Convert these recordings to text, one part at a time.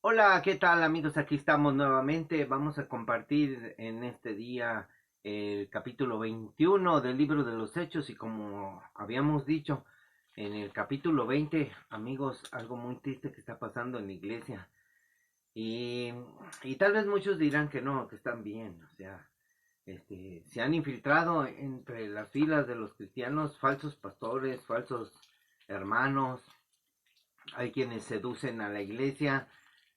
Hola, ¿qué tal amigos? Aquí estamos nuevamente. Vamos a compartir en este día el capítulo 21 del libro de los Hechos y como habíamos dicho en el capítulo 20, amigos, algo muy triste que está pasando en la iglesia. Y, y tal vez muchos dirán que no, que están bien. O sea, se han infiltrado entre las filas de los cristianos falsos pastores, falsos hermanos. Hay quienes seducen a la iglesia.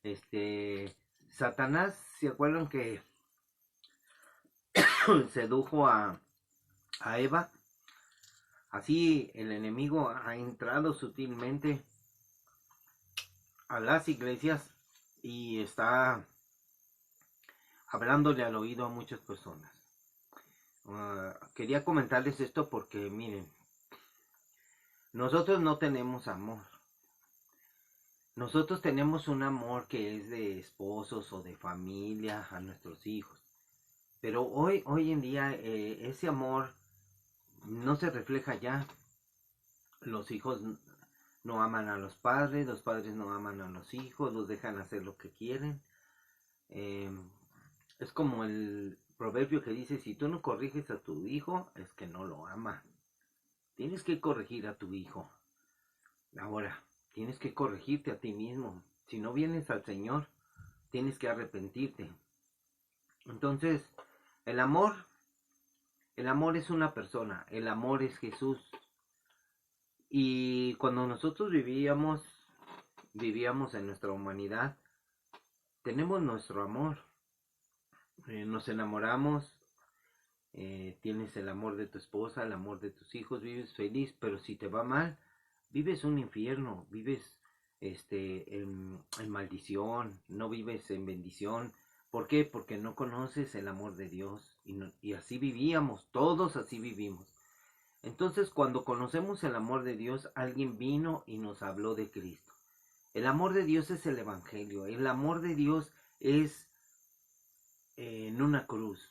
Este, Satanás, ¿se acuerdan que sedujo a Eva? Así el enemigo ha entrado sutilmente a las iglesias y está hablándole al oído a muchas personas. Quería comentarles esto porque miren, nosotros no tenemos amor. Nosotros tenemos un amor que es de esposos o de familia a nuestros hijos. Pero hoy en día ese amor no se refleja ya. Los hijos no aman a los padres no aman a los hijos, los dejan hacer lo que quieren. Eh, es como el proverbio que dice, si tú no corriges a tu hijo, es que no lo ama. Tienes que corregir a tu hijo. Ahora, tienes que corregirte a ti mismo. Si no vienes al Señor, tienes que arrepentirte. Entonces, el amor, el amor es una persona, el amor es Jesús. Y cuando nosotros vivíamos en nuestra humanidad, tenemos nuestro amor. Nos enamoramos, tienes el amor de tu esposa, el amor de tus hijos, vives feliz, pero si te va mal, vives un infierno, vives en maldición, no vives en bendición. ¿Por qué? Porque no conoces el amor de Dios. Y así vivíamos, todos así vivimos. Entonces, cuando conocemos el amor de Dios, alguien vino y nos habló de Cristo. El amor de Dios es el Evangelio. El amor de Dios es en una cruz.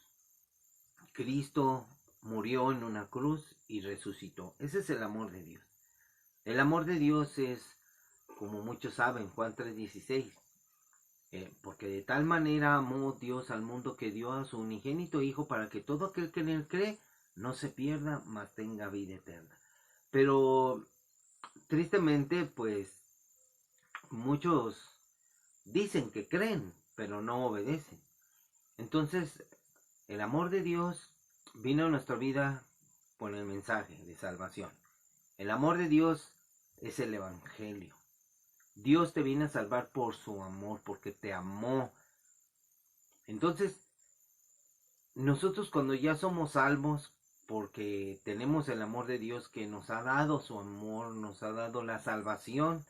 Cristo murió en una cruz y resucitó. Ese es el amor de Dios. El amor de Dios es, como muchos saben, Juan 3:16. Porque de tal manera amó Dios al mundo que dio a su unigénito Hijo para que todo aquel que en él cree no se pierda, mas tenga vida eterna. Pero tristemente, pues muchos dicen que creen, pero no obedecen. Entonces, el amor de Dios vino a nuestra vida con el mensaje de salvación. El amor de Dios es el Evangelio. Dios te viene a salvar por su amor, porque te amó. Entonces, nosotros cuando ya somos salvos, porque tenemos el amor de Dios que nos ha dado su amor, nos ha dado la salvación,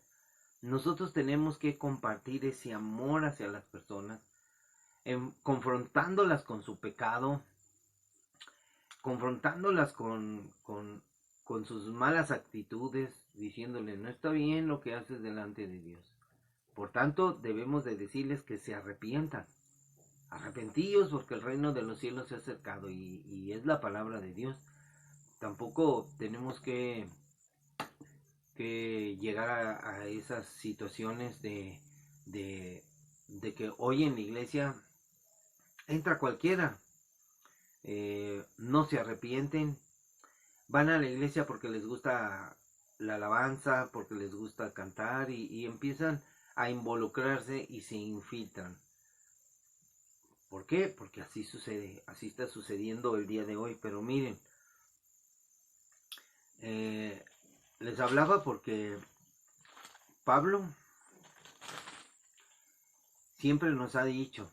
nosotros tenemos que compartir ese amor hacia las personas, confrontándolas con su pecado, confrontándolas con sus malas actitudes, diciéndole no está bien lo que haces delante de Dios. Por tanto, debemos de decirles que se arrepientan. Arrepentíos porque el reino de los cielos se ha acercado y es la palabra de Dios. Tampoco tenemos que llegar a esas situaciones de que hoy en la iglesia entra cualquiera, no se arrepienten, van a la iglesia porque les gusta la alabanza, porque les gusta cantar y empiezan a involucrarse y se infiltran. ¿Por qué? Porque así sucede, así está sucediendo el día de hoy. Pero miren, eh, les hablaba porque Pablo siempre nos ha dicho,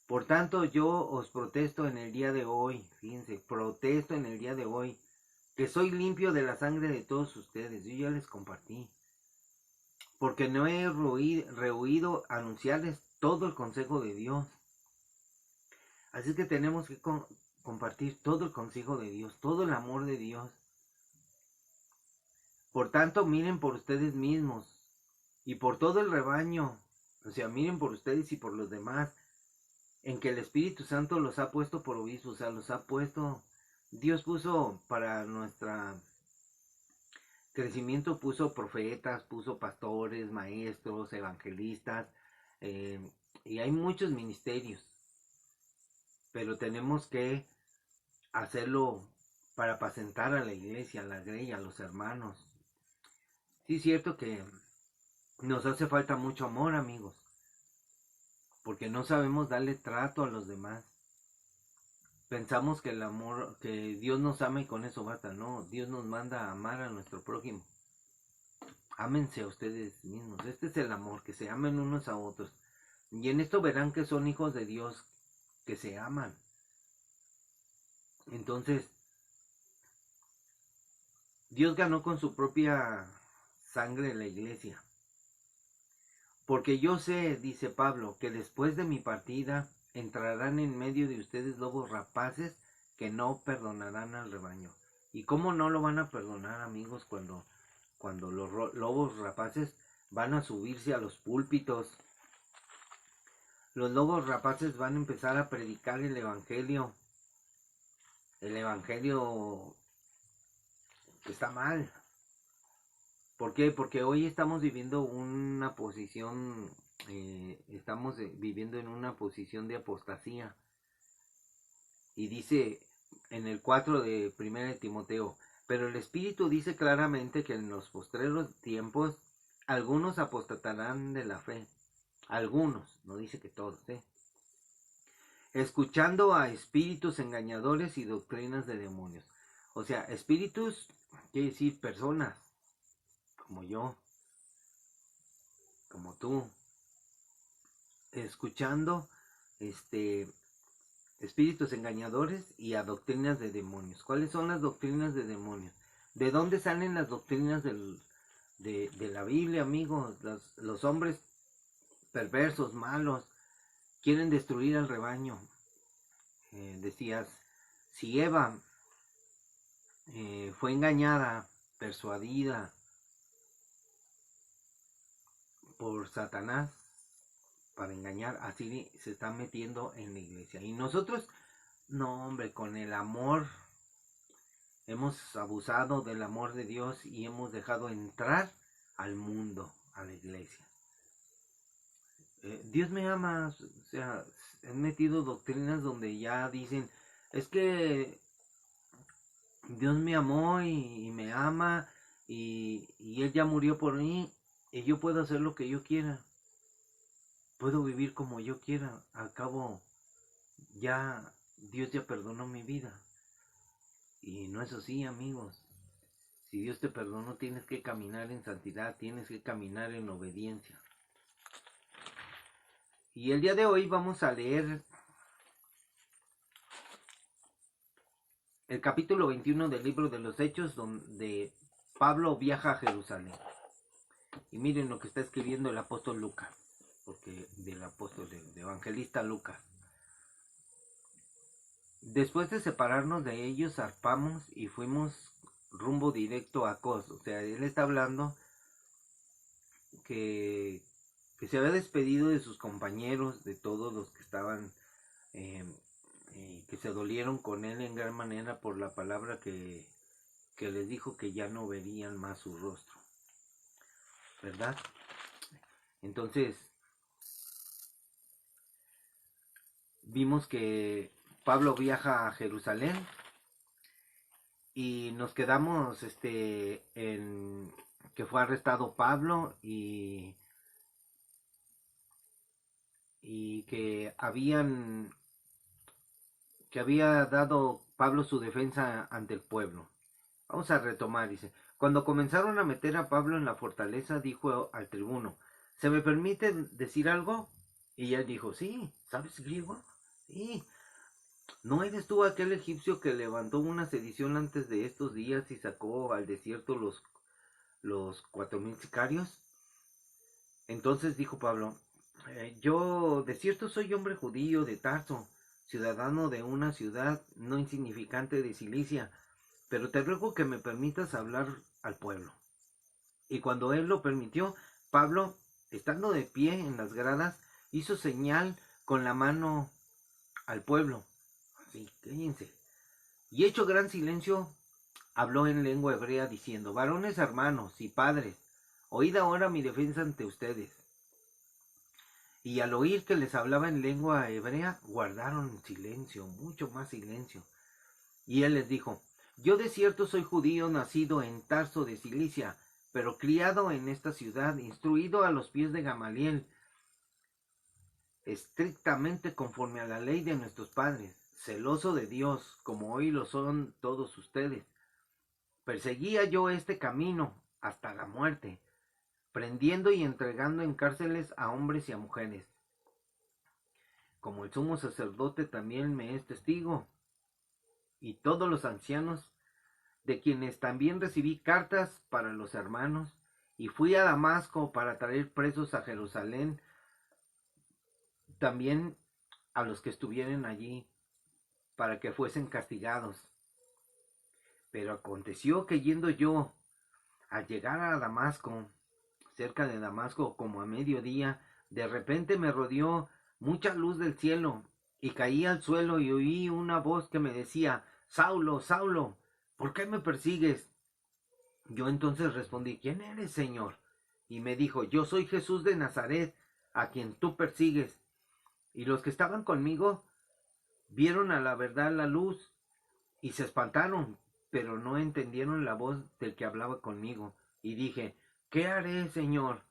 por tanto yo os protesto en el día de hoy, fíjense, protesto en el día de hoy, que soy limpio de la sangre de todos ustedes. Yo ya les compartí, porque no he rehuido anunciarles todo el consejo de Dios. Así que tenemos que compartir todo el consejo de Dios, todo el amor de Dios. Por tanto, miren por ustedes mismos y por todo el rebaño. O sea, miren por ustedes y por los demás, en que el Espíritu Santo los ha puesto por obispos. O sea, los ha puesto, Dios puso para nuestro crecimiento, puso profetas, puso pastores, maestros, evangelistas, y hay muchos ministerios, pero tenemos que hacerlo para apacentar a la iglesia, a la grey, a los hermanos. Sí es cierto que nos hace falta mucho amor, amigos, porque no sabemos darle trato a los demás. Pensamos que el amor, que Dios nos ama y con eso basta. No, Dios nos manda a amar a nuestro prójimo. Ámense a ustedes mismos. Este es el amor, que se amen unos a otros. Y en esto verán que son hijos de Dios, que se aman. Entonces, Dios ganó con su propia sangre la iglesia. Porque yo sé, dice Pablo, que después de mi partida entrarán en medio de ustedes lobos rapaces que no perdonarán al rebaño. ¿Y cómo no lo van a perdonar, amigos, cuando los lobos rapaces van a subirse a los púlpitos? Los lobos rapaces van a empezar a predicar el evangelio. El evangelio está mal. ¿Por qué? Porque hoy estamos viviendo una posición, viviendo en una posición de apostasía. Y dice en el 4 de 1 de Timoteo, pero el Espíritu dice claramente que en los postreros tiempos algunos apostatarán de la fe. Algunos, no dice que todos, escuchando a espíritus engañadores y doctrinas de demonios. O sea, espíritus quiere decir personas, como yo, como tú, escuchando espíritus engañadores y a doctrinas de demonios. ¿Cuáles son las doctrinas de demonios? ¿De dónde salen las doctrinas de la Biblia, amigos? Los hombres perversos, malos, quieren destruir al rebaño. Decías, si Eva fue engañada, persuadida por Satanás para engañar, así se está metiendo en la iglesia. Y nosotros, no hombre, con el amor hemos abusado del amor de Dios y hemos dejado entrar al mundo, a la iglesia. Dios me ama, o sea, han metido doctrinas donde ya dicen, es que Dios me amó y me ama y Él ya murió por mí y yo puedo hacer lo que yo quiera. Puedo vivir como yo quiera. Al cabo, ya Dios ya perdonó mi vida. Y no es así, amigos. Si Dios te perdonó, tienes que caminar en santidad, tienes que caminar en obediencia. Y el día de hoy vamos a leer el capítulo 21 del libro de los Hechos, donde Pablo viaja a Jerusalén. Y miren lo que está escribiendo el apóstol Lucas, porque del apóstol, del evangelista Lucas. Después de separarnos de ellos, zarpamos y fuimos rumbo directo a Cos. O sea, él está hablando que se había despedido de sus compañeros, de todos los que estaban, que se dolieron con él en gran manera por la palabra que les dijo, que ya no verían más su rostro, ¿verdad? Entonces, vimos que Pablo viaja a Jerusalén y nos quedamos en que fue arrestado Pablo y que había dado Pablo su defensa ante el pueblo. Vamos a retomar, dice. Cuando comenzaron a meter a Pablo en la fortaleza, dijo al tribuno, ¿se me permite decir algo? Y él dijo, sí, ¿sabes griego? Sí. ¿No eres tú aquel egipcio que levantó una sedición antes de estos días y sacó al desierto los 4,000 sicarios? Entonces dijo Pablo, yo de cierto soy hombre judío de Tarso, ciudadano de una ciudad no insignificante de Cilicia, pero te ruego que me permitas hablar al pueblo. Y cuando él lo permitió, Pablo, estando de pie en las gradas, hizo señal con la mano al pueblo. Así, cállense. Y hecho gran silencio, habló en lengua hebrea diciendo, varones hermanos y padres, oíd ahora mi defensa ante ustedes. Y al oír que les hablaba en lengua hebrea, guardaron silencio, mucho más silencio. Y él les dijo: yo de cierto soy judío, nacido en Tarso de Cilicia, pero criado en esta ciudad, instruido a los pies de Gamaliel, estrictamente conforme a la ley de nuestros padres, celoso de Dios, como hoy lo son todos ustedes. Perseguía yo este camino hasta la muerte, prendiendo y entregando en cárceles a hombres y a mujeres. Como el sumo sacerdote también me es testigo, y todos los ancianos, de quienes también recibí cartas para los hermanos, y fui a Damasco para traer presos a Jerusalén, también a los que estuvieran allí, para que fuesen castigados. Pero aconteció que yendo yo, al llegar a Damasco, cerca de Damasco, como a mediodía, de repente me rodeó mucha luz del cielo, y caí al suelo y oí una voz que me decía: Saulo, Saulo, ¿por qué me persigues? Yo entonces respondí: ¿quién eres, Señor? Y me dijo: yo soy Jesús de Nazaret, a quien tú persigues. Y los que estaban conmigo vieron a la verdad la luz y se espantaron, pero no entendieron la voz del que hablaba conmigo. Y dije: ¿qué haré, Señor?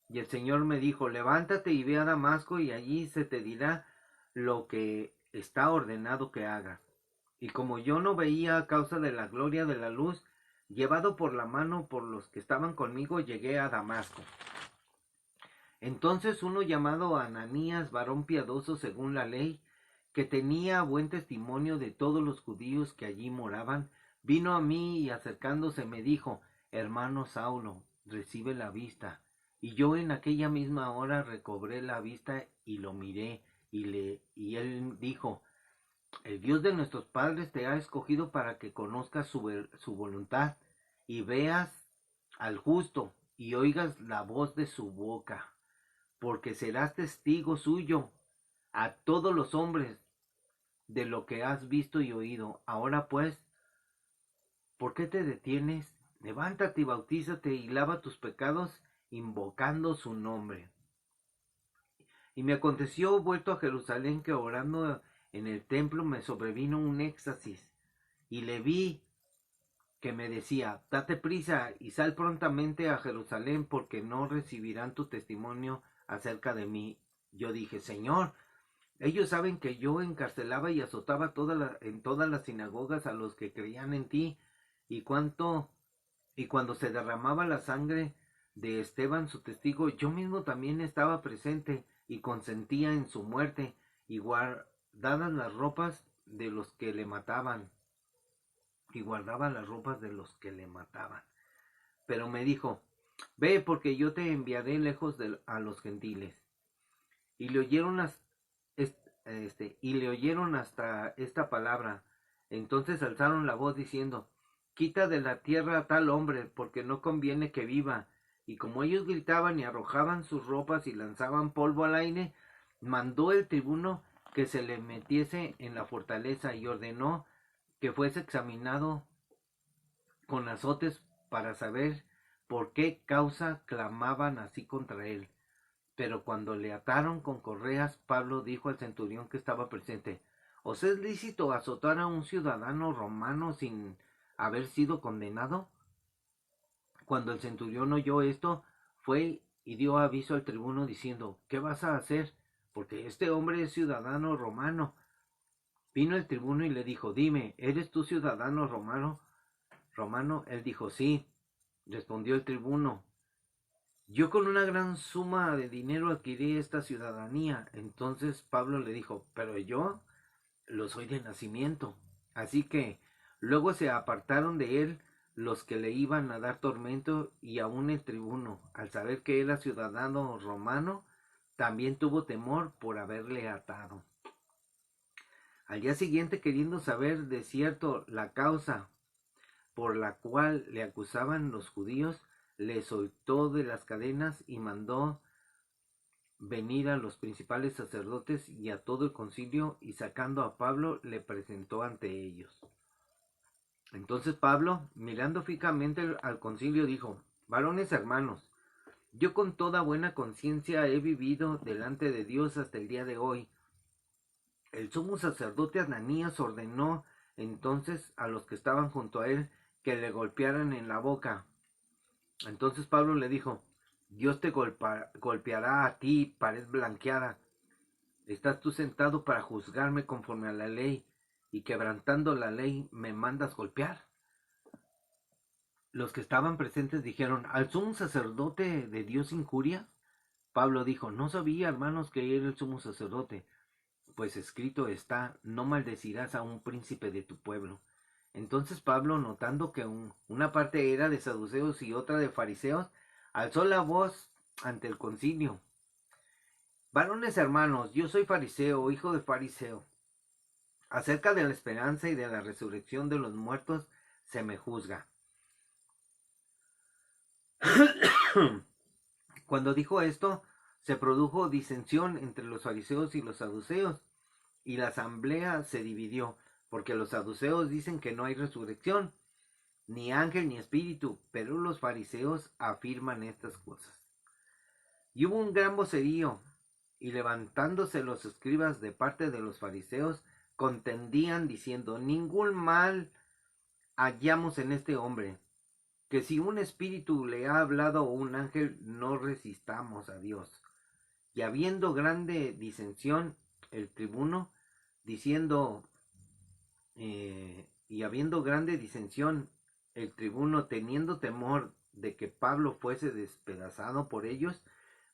Y el Señor me dijo: levántate y ve a Damasco, y allí se te dirá lo que está ordenado que hagas. Y como yo no veía a causa de la gloria de la luz, llevado por la mano por los que estaban conmigo, llegué a Damasco. Entonces uno llamado Ananías, varón piadoso según la ley, que tenía buen testimonio de todos los judíos que allí moraban, vino a mí y acercándose me dijo: hermano Saulo, recibe la vista. Y yo en aquella misma hora recobré la vista y lo miré, y él dijo: el Dios de nuestros padres te ha escogido para que conozcas su voluntad, y veas al justo, y oigas la voz de su boca, porque serás testigo suyo a todos los hombres de lo que has visto y oído. Ahora pues, ¿por qué te detienes? Levántate y bautízate y lava tus pecados, invocando su nombre. Y me aconteció, vuelto a Jerusalén, que orando en el templo me sobrevino un éxtasis, y le vi que me decía: date prisa y sal prontamente a Jerusalén, porque no recibirán tu testimonio acerca de mí. Yo dije: Señor, ellos saben que yo encarcelaba y azotaba en todas las sinagogas a los que creían en ti, y cuando se derramaba la sangre de Esteban su testigo, yo mismo también estaba presente y consentía en su muerte, y guardadas las ropas de los que le mataban, y guardaba las ropas de los que le mataban. Pero me dijo: ve, porque yo te enviaré lejos a los gentiles. Y le oyeron hasta esta palabra. Entonces alzaron la voz diciendo: quita de la tierra a tal hombre, porque no conviene que viva. Y como ellos gritaban y arrojaban sus ropas y lanzaban polvo al aire, mandó el tribuno que se le metiese en la fortaleza, y ordenó que fuese examinado con azotes para saber por qué causa clamaban así contra él. Pero cuando le ataron con correas, Pablo dijo al centurión que estaba presente: ¿os es lícito azotar a un ciudadano romano sin haber sido condenado? Cuando el centurión oyó esto, fue y dio aviso al tribuno diciendo: ¿qué vas a hacer? Porque este hombre es ciudadano romano. Vino el tribuno y le dijo: dime, ¿eres tú ciudadano romano? Él dijo: sí. Respondió el tribuno: yo con una gran suma de dinero adquirí esta ciudadanía. Entonces Pablo le dijo: pero yo lo soy de nacimiento. Así que luego se apartaron de él los que le iban a dar tormento, y aun el tribuno, al saber que era ciudadano romano, también tuvo temor por haberle atado. Al día siguiente, queriendo saber de cierto la causa por la cual le acusaban los judíos, le soltó de las cadenas y mandó venir a los principales sacerdotes y a todo el concilio, y sacando a Pablo le presentó ante ellos. Entonces Pablo, mirando fijamente al concilio, dijo: varones hermanos, Yo con toda buena conciencia he vivido delante de Dios hasta el día de hoy. El sumo sacerdote Ananías ordenó entonces a los que estaban junto a él que le golpearan en la boca. Entonces Pablo le dijo: Dios te golpeará a ti, pared blanqueada. ¿Estás tú sentado para juzgarme conforme a la ley, y quebrantando la ley me mandas golpear? Los que estaban presentes dijeron: ¿Al sumo sacerdote de Dios injuria? Pablo dijo: No sabía, hermanos, que era el sumo sacerdote, pues escrito está: no maldecirás a un príncipe de tu pueblo. Entonces Pablo, notando que una parte era de saduceos y otra de fariseos, alzó la voz ante el concilio: Varones hermanos, yo soy fariseo, hijo de fariseo. Acerca de la esperanza y de la resurrección de los muertos se me juzga. Cuando dijo esto, se produjo disensión entre los fariseos y los saduceos, y la asamblea se dividió, porque los saduceos dicen que no hay resurrección, ni ángel ni espíritu, pero los fariseos afirman estas cosas. Y hubo un gran vocerío, y levantándose los escribas de parte de los fariseos, contendían diciendo: ningún mal hallamos en este hombre, que si un espíritu le ha hablado o un ángel, no resistamos a Dios. Y habiendo grande disensión, el tribuno, teniendo temor de que Pablo fuese despedazado por ellos,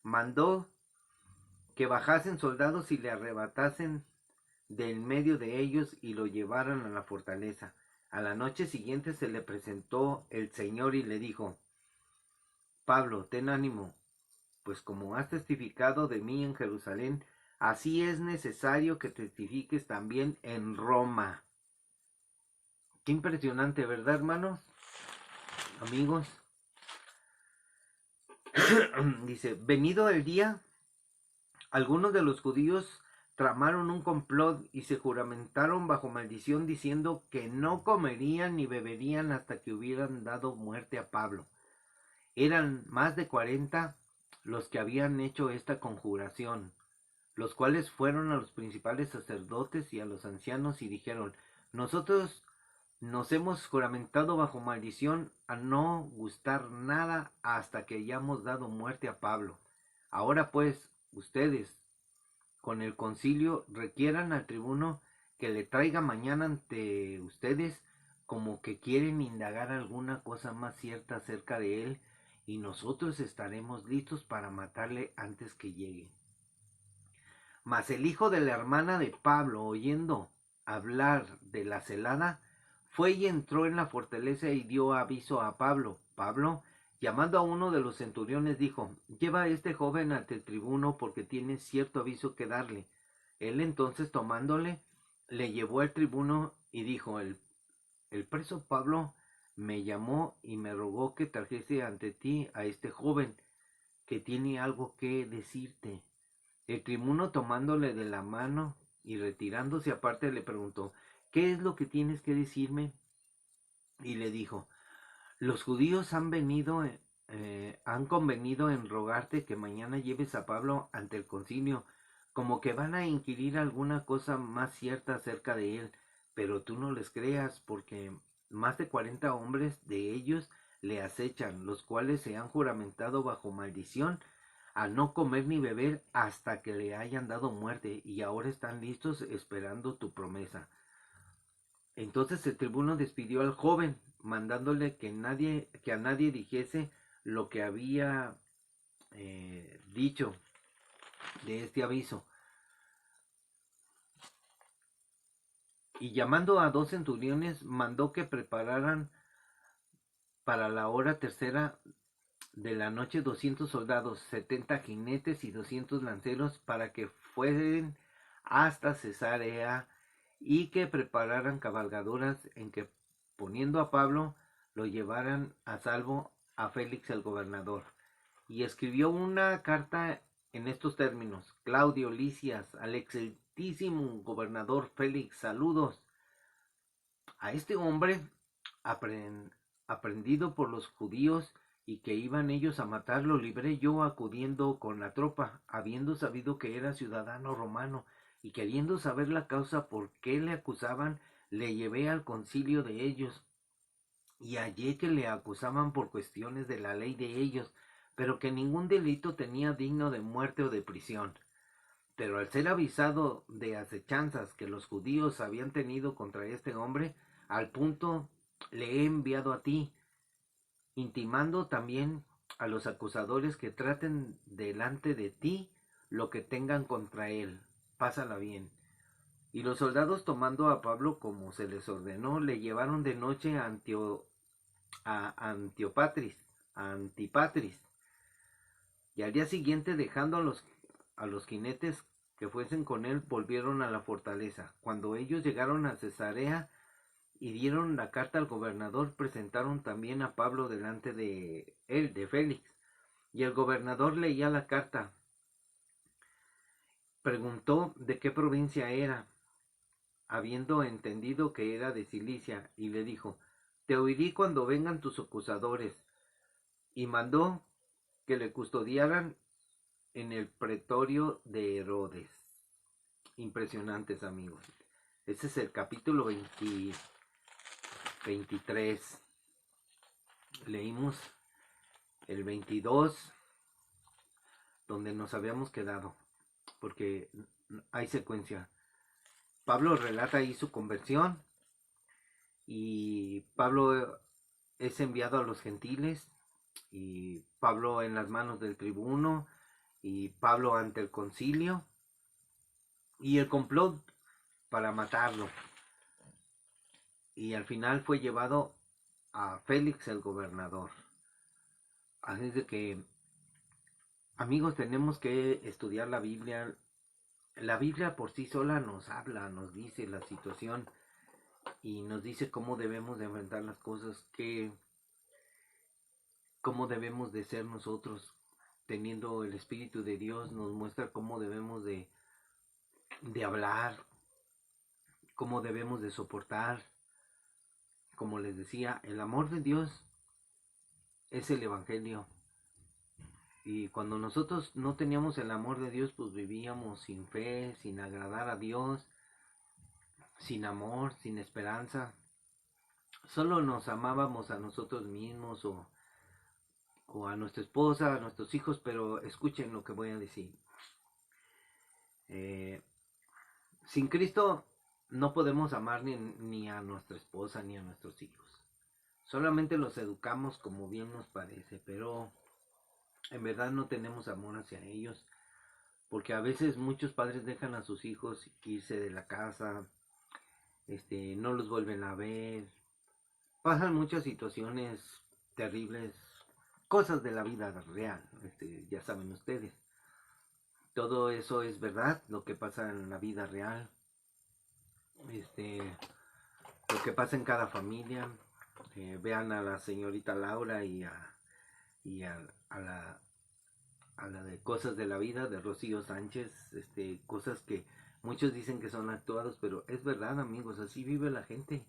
mandó que bajasen soldados y le arrebatasen del medio de ellos y lo llevaran a la fortaleza. A la noche siguiente se le presentó el Señor y le dijo: Pablo, ten ánimo, pues como has testificado de mí en Jerusalén, así es necesario que testifiques también en Roma. Qué impresionante, ¿verdad, hermanos? Amigos. Dice: venido el día, algunos de los judíos tramaron un complot y se juramentaron bajo maldición, diciendo que no comerían ni beberían hasta que hubieran dado muerte a Pablo. Eran más de 40 los que habían hecho esta conjuración, los cuales fueron a los principales sacerdotes y a los ancianos y dijeron: nosotros nos hemos juramentado bajo maldición a no gustar nada hasta que hayamos dado muerte a Pablo. Ahora pues, ustedes, con el concilio, requieran al tribuno que le traiga mañana ante ustedes, como que quieren indagar alguna cosa más cierta acerca de él, y nosotros estaremos listos para matarle antes que llegue. Mas el hijo de la hermana de Pablo, oyendo hablar de la celada, fue y entró en la fortaleza y dio aviso a Pablo. Pablo, llamando a uno de los centuriones, dijo: lleva a este joven ante el tribuno, porque tiene cierto aviso que darle. Él entonces, tomándole, le llevó al tribuno y dijo: el preso Pablo me llamó y me rogó que trajese ante ti a este joven, que tiene algo que decirte. El tribuno, tomándole de la mano y retirándose aparte, le preguntó: ¿qué es lo que tienes que decirme? Y le dijo: los judíos han convenido en rogarte que mañana lleves a Pablo ante el concilio, como que van a inquirir alguna cosa más cierta acerca de él, pero tú no les creas, porque más de 40 hombres de ellos le acechan, los cuales se han juramentado bajo maldición a no comer ni beber hasta que le hayan dado muerte, y ahora están listos esperando tu promesa. Entonces el tribuno despidió al joven, mandándole que a nadie dijese lo que había dicho de este aviso. Y llamando a 2 centuriones, mandó que prepararan para la hora tercera de la noche 200 soldados, 70 jinetes y 200 lanceros, para que fuesen hasta Cesarea, y que prepararan cabalgaduras en que, poniendo a Pablo, lo llevaran a salvo a Félix el gobernador. Y escribió una carta en estos términos: Claudio Lisias, al excelentísimo gobernador Félix, saludos. A este hombre aprendido por los judíos y que iban ellos a matarlo, libré yo acudiendo con la tropa, habiendo sabido que era ciudadano romano, y queriendo saber la causa por qué le acusaban, le llevé al concilio de ellos, y hallé que le acusaban por cuestiones de la ley de ellos, pero que ningún delito tenía digno de muerte o de prisión. Pero al ser avisado de acechanzas que los judíos habían tenido contra este hombre, al punto le he enviado a ti, intimando también a los acusadores que traten delante de ti lo que tengan contra él. Pásala bien. Y los soldados, tomando a Pablo como se les ordenó, le llevaron de noche a Antipatris. Y al día siguiente, dejando a los jinetes que fuesen con él, volvieron a la fortaleza. Cuando ellos llegaron a Cesarea y dieron la carta al gobernador, presentaron también a Pablo delante de él, de Félix. Y el gobernador leía la carta. Preguntó de qué provincia era, habiendo entendido que era de Cilicia, y le dijo: te oiré cuando vengan tus acusadores. Y mandó que le custodiaran en el pretorio de Herodes. Impresionantes, amigos. Ese es el capítulo 23. Leímos el 22, donde nos habíamos quedado, porque hay secuencia. Pablo relata ahí su conversión, y Pablo es enviado a los gentiles, y Pablo en las manos del tribuno, y Pablo ante el concilio, y el complot para matarlo. Y al final fue llevado a Félix el gobernador. Así es de que, amigos, tenemos que estudiar la Biblia. La Biblia por sí sola nos habla, nos dice la situación y nos dice cómo debemos de enfrentar las cosas, cómo debemos de ser nosotros. Teniendo el Espíritu de Dios nos muestra cómo debemos de hablar, cómo debemos de soportar. Como les decía, el amor de Dios es el Evangelio. Y cuando nosotros no teníamos el amor de Dios, pues vivíamos sin fe, sin agradar a Dios, sin amor, sin esperanza. Solo nos amábamos a nosotros mismos o a nuestra esposa, a nuestros hijos, pero escuchen lo que voy a decir. Eh, Sin Cristo no podemos amar ni a nuestra esposa ni a nuestros hijos. Solamente los educamos como bien nos parece, pero en verdad no tenemos amor hacia ellos, porque a veces muchos padres dejan a sus hijos irse de la casa, no los vuelven a ver, pasan muchas situaciones terribles, cosas de la vida real, ya saben ustedes. Todo eso es verdad, lo que pasa en la vida real, lo que pasa en cada familia. Vean a la señorita Laura y a la de Cosas de la Vida de Rocío Sánchez, cosas que muchos dicen que son actuados, pero es verdad, amigos, así vive la gente.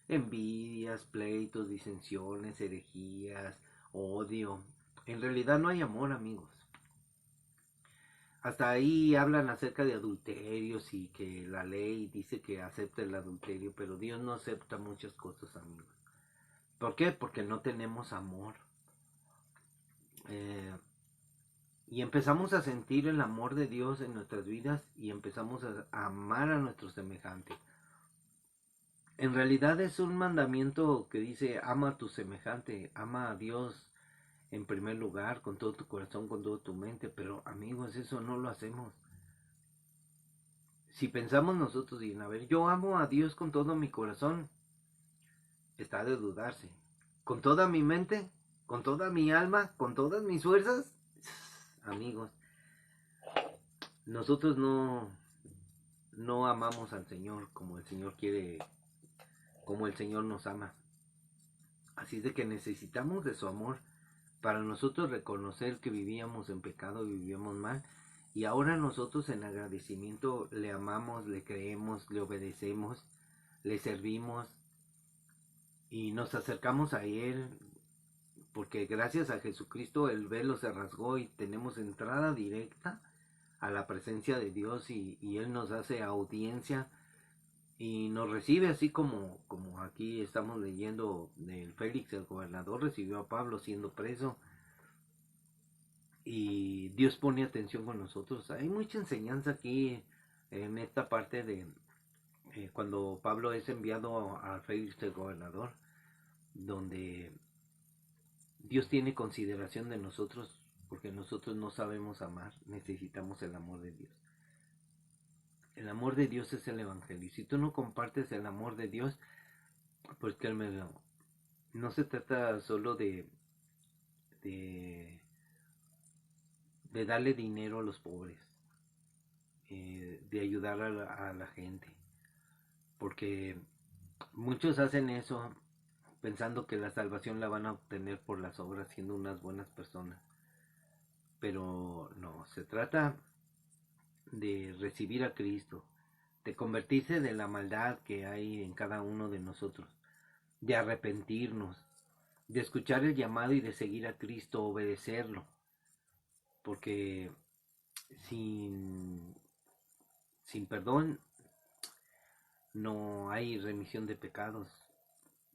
Envidias, pleitos, disensiones, herejías, odio. En realidad no hay amor, amigos. Hasta ahí hablan acerca de adulterios y que la ley dice que acepta el adulterio, pero Dios no acepta muchas cosas, amigos. ¿Por qué? Porque no tenemos amor. Y empezamos a sentir el amor de Dios en nuestras vidas y empezamos a amar a nuestro semejante. En realidad es un mandamiento que dice: ama a tu semejante, ama a Dios en primer lugar, con todo tu corazón, con toda tu mente. Pero amigos, eso no lo hacemos. Si pensamos nosotros, y a ver, yo amo a Dios con todo mi corazón, está de dudarse. Con toda mi mente, con toda mi alma, con todas mis fuerzas, amigos, nosotros no amamos al Señor como el Señor quiere, como el Señor nos ama. Así es de que necesitamos de su amor para nosotros reconocer que vivíamos en pecado, vivíamos mal, y ahora nosotros en agradecimiento le amamos, le creemos, le obedecemos, le servimos y nos acercamos a Él porque gracias a Jesucristo el velo se rasgó y tenemos entrada directa a la presencia de Dios y Él nos hace audiencia y nos recibe así como aquí estamos leyendo del Félix, el gobernador recibió a Pablo siendo preso y Dios pone atención con nosotros. Hay mucha enseñanza aquí en esta parte de cuando Pablo es enviado a Félix el gobernador, donde Dios tiene consideración de nosotros porque nosotros no sabemos amar, necesitamos el amor de Dios. El amor de Dios es el evangelio. Si tú no compartes el amor de Dios, pues créeme, no se trata solo de, de darle dinero a los pobres, de ayudar a la gente, porque muchos hacen eso pensando que la salvación la van a obtener por las obras, siendo unas buenas personas. Pero no, se trata de recibir a Cristo, de convertirse de la maldad que hay en cada uno de nosotros, de arrepentirnos, de escuchar el llamado y de seguir a Cristo, obedecerlo, porque sin, sin perdón no hay remisión de pecados.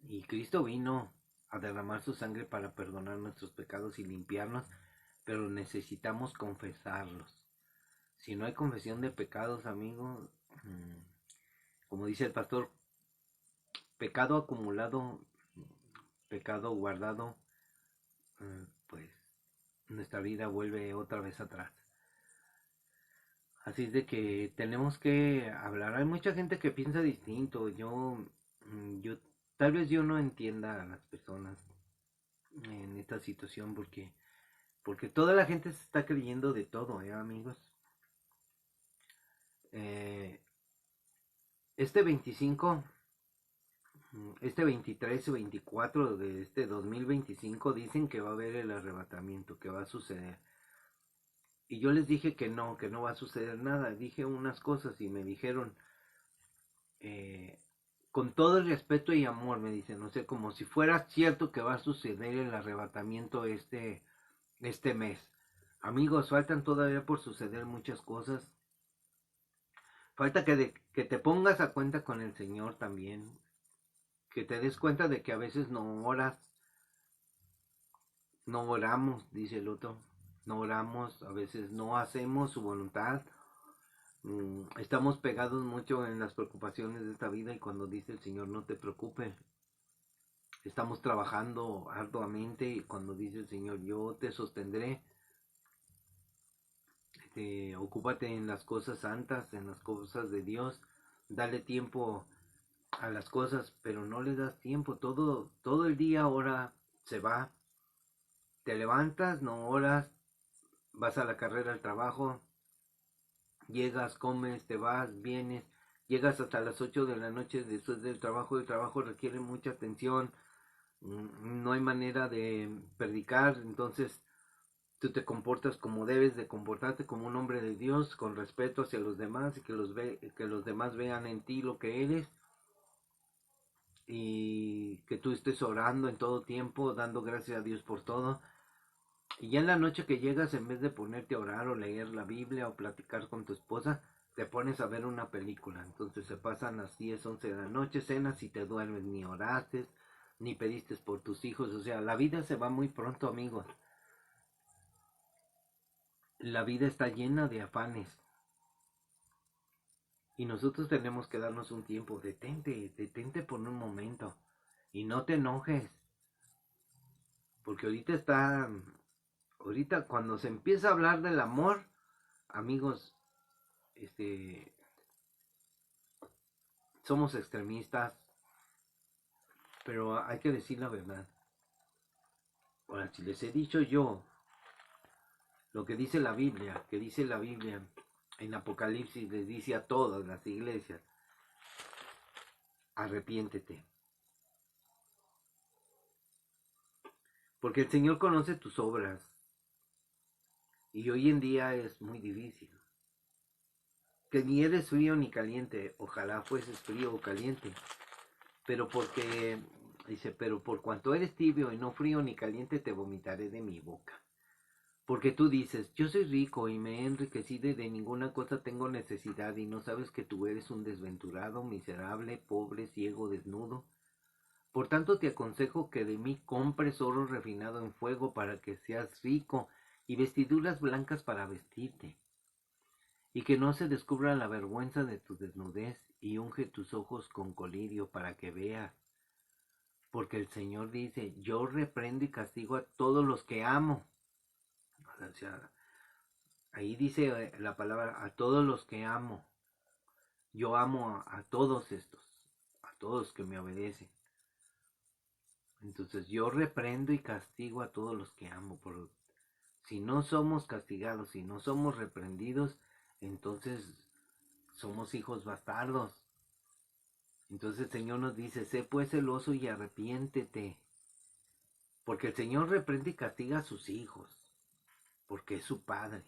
Y Cristo vino a derramar su sangre para perdonar nuestros pecados y limpiarnos, pero necesitamos confesarlos. Si no hay confesión de pecados, amigos, como dice el pastor, pecado acumulado, pecado guardado, pues nuestra vida vuelve otra vez atrás. Así es de que tenemos que hablar. Hay mucha gente que piensa distinto. Yo tal vez yo no entienda a las personas en esta situación porque toda la gente se está creyendo de todo, amigos. Este 25, este 23 y 24 de este 2025 dicen que va a haber el arrebatamiento, que va a suceder. Y yo les dije que no va a suceder nada. Dije unas cosas y me dijeron, con todo el respeto y amor, me dicen, no sé, como si fuera cierto que va a suceder el arrebatamiento este mes. Amigos, faltan todavía por suceder muchas cosas. Falta que te pongas a cuenta con el Señor también. Que te des cuenta de que a veces no oras, no oramos, dice el otro. No oramos, a veces no hacemos su voluntad. Estamos pegados mucho en las preocupaciones de esta vida y cuando dice el Señor no te preocupes. Estamos trabajando arduamente y cuando dice el Señor yo te sostendré. Ocúpate en las cosas santas, en las cosas de Dios. Dale tiempo a las cosas, pero no le das tiempo. Todo el día ahora se va. Te levantas, no oras, vas a la carrera al trabajo, llegas, comes, te vas, vienes, llegas hasta las 8 de la noche después del trabajo. El trabajo requiere mucha atención, no hay manera de predicar, entonces tú te comportas como debes de comportarte, como un hombre de Dios, con respeto hacia los demás y que los demás vean en ti lo que eres y que tú estés orando en todo tiempo, dando gracias a Dios por todo. Y ya en la noche que llegas, en vez de ponerte a orar o leer la Biblia o platicar con tu esposa, te pones a ver una película. Entonces se pasan las 10, 11 de la noche, cenas y te duermes, ni oraste, ni pediste por tus hijos. O sea, la vida se va muy pronto, amigos. La vida está llena de afanes. Y nosotros tenemos que darnos un tiempo. Detente por un momento. Y no te enojes. Porque ahorita cuando se empieza a hablar del amor, amigos, somos extremistas, pero hay que decir la verdad. Ahora, si les he dicho yo lo que dice la Biblia, en Apocalipsis les dice a todas las iglesias, arrepiéntete. Porque el Señor conoce tus obras. Y hoy en día es muy difícil. Que ni eres frío ni caliente. Ojalá fueses frío o caliente. Pero porque Dice, pero por cuanto eres tibio y no frío ni caliente, te vomitaré de mi boca. Porque tú dices, yo soy rico y me he enriquecido y de ninguna cosa tengo necesidad, y no sabes que tú eres un desventurado, miserable, pobre, ciego, desnudo. Por tanto te aconsejo que de mí compres oro refinado en fuego para que seas rico, y vestiduras blancas para vestirte, y que no se descubra la vergüenza de tu desnudez, y unge tus ojos con colirio para que veas. Porque el Señor dice, yo reprendo y castigo a todos los que amo. O sea, ahí dice la palabra, a todos los que amo. Yo amo a todos estos, a todos que me obedecen. Entonces yo reprendo y castigo a todos los que amo. Si no somos castigados, si no somos reprendidos, entonces somos hijos bastardos. Entonces el Señor nos dice, sé pues celoso y arrepiéntete. Porque el Señor reprende y castiga a sus hijos, porque es su Padre.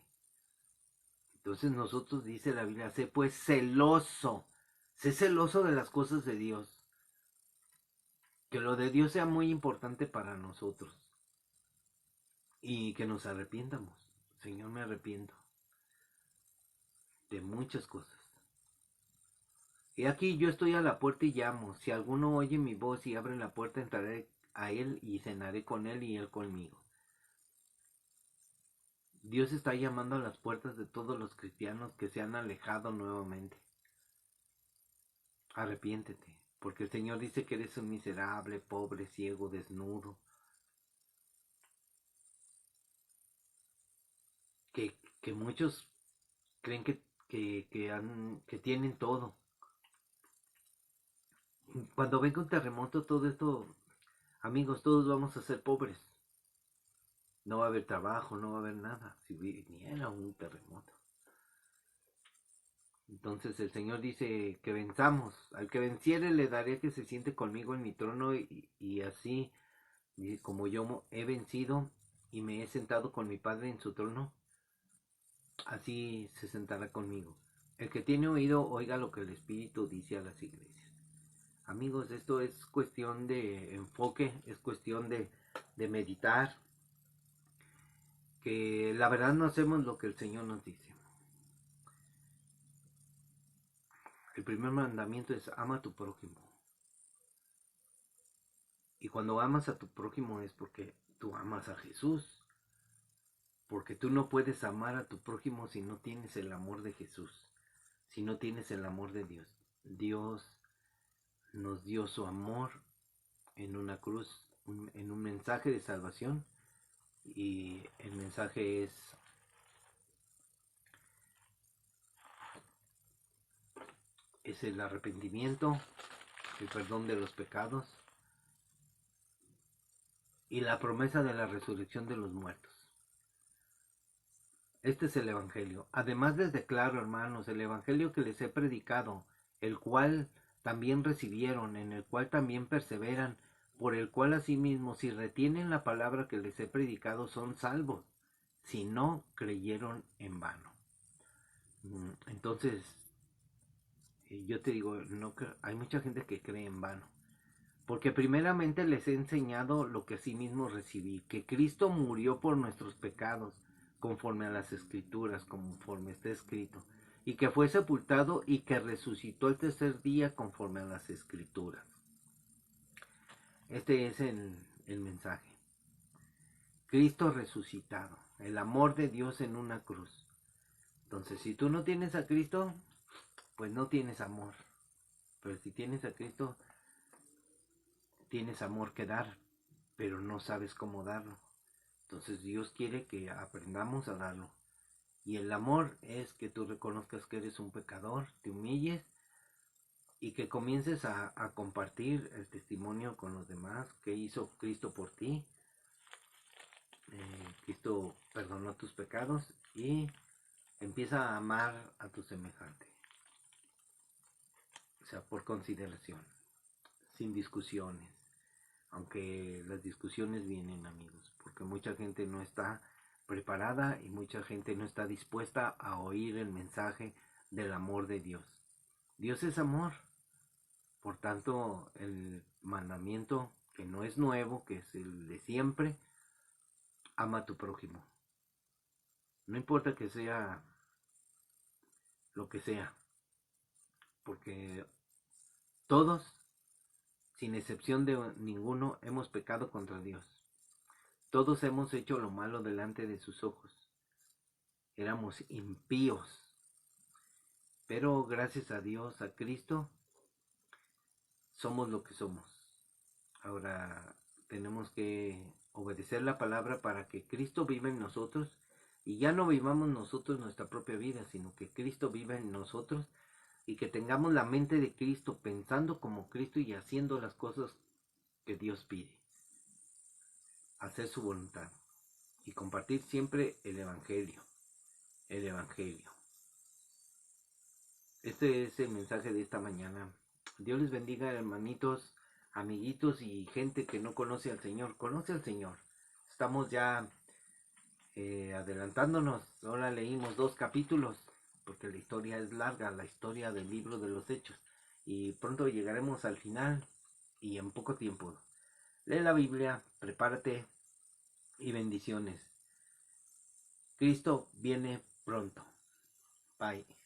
Entonces nosotros, dice la Biblia, sé pues celoso. Sé celoso de las cosas de Dios. Que lo de Dios sea muy importante para nosotros. Y que nos arrepientamos. Señor, me arrepiento de muchas cosas. Y aquí yo estoy a la puerta y llamo. Si alguno oye mi voz y abre la puerta, entraré a él y cenaré con él y él conmigo. Dios está llamando a las puertas de todos los cristianos que se han alejado nuevamente. Arrepiéntete, porque el Señor dice que eres un miserable, pobre, ciego, desnudo. Que muchos creen que tienen todo. Cuando venga un terremoto, todo esto, amigos, todos vamos a ser pobres. No va a haber trabajo, no va a haber nada, si viniera un terremoto. Entonces el Señor dice que venzamos. Al que venciere le daré que se siente conmigo en mi trono, y así como yo he vencido y me he sentado con mi Padre en su trono, así se sentará conmigo. El que tiene oído, oiga lo que el Espíritu dice a las iglesias. Amigos, esto es cuestión de enfoque, es cuestión de meditar, que la verdad no hacemos lo que el Señor nos dice. El primer mandamiento es ama a tu prójimo. Y cuando amas a tu prójimo es porque tú amas a Jesús. Porque tú no puedes amar a tu prójimo si no tienes el amor de Jesús, si no tienes el amor de Dios. Dios nos dio su amor en una cruz, en un mensaje de salvación, y el mensaje es el arrepentimiento, el perdón de los pecados y la promesa de la resurrección de los muertos. Este es el Evangelio. Además les declaro, hermanos, el Evangelio que les he predicado, el cual también recibieron, en el cual también perseveran, por el cual asimismo, si retienen la palabra que les he predicado, son salvos, si no creyeron en vano. Entonces, yo te digo, no, hay mucha gente que cree en vano. Porque primeramente les he enseñado lo que asimismo recibí, que Cristo murió por nuestros pecados, conforme a las Escrituras, conforme está escrito, y que fue sepultado y que resucitó el tercer día, conforme a las Escrituras. Este es el mensaje. Cristo resucitado, el amor de Dios en una cruz. Entonces, si tú no tienes a Cristo, pues no tienes amor. Pero si tienes a Cristo, tienes amor que dar, pero no sabes cómo darlo. Entonces Dios quiere que aprendamos a darlo. Y el amor es que tú reconozcas que eres un pecador, te humilles y que comiences a compartir el testimonio con los demás que hizo Cristo por ti. Cristo perdonó tus pecados y empieza a amar a tu semejante. O sea, por consideración, sin discusiones. Aunque las discusiones vienen, amigos, porque mucha gente no está preparada y mucha gente no está dispuesta a oír el mensaje del amor de Dios. Dios es amor. Por tanto, el mandamiento que no es nuevo, que es el de siempre. Ama a tu prójimo. No importa que sea lo que sea, porque todos, sin excepción de ninguno, hemos pecado contra Dios. Todos hemos hecho lo malo delante de sus ojos. Éramos impíos, pero gracias a Dios, a Cristo, somos lo que somos. Ahora tenemos que obedecer la palabra para que Cristo viva en nosotros y ya no vivamos nosotros nuestra propia vida, sino que Cristo viva en nosotros y que tengamos la mente de Cristo, pensando como Cristo y haciendo las cosas que Dios pide. Hacer su voluntad y compartir siempre el Evangelio. El Evangelio. Este es el mensaje de esta mañana. Dios les bendiga, hermanitos, amiguitos y gente que no conoce al Señor. Conoce al Señor. Estamos ya adelantándonos. Ahora leímos 2 capítulos, porque la historia es larga, la historia del libro de los Hechos. Y pronto llegaremos al final y en poco tiempo. Lee la Biblia, prepárate y bendiciones. Cristo viene pronto. Bye.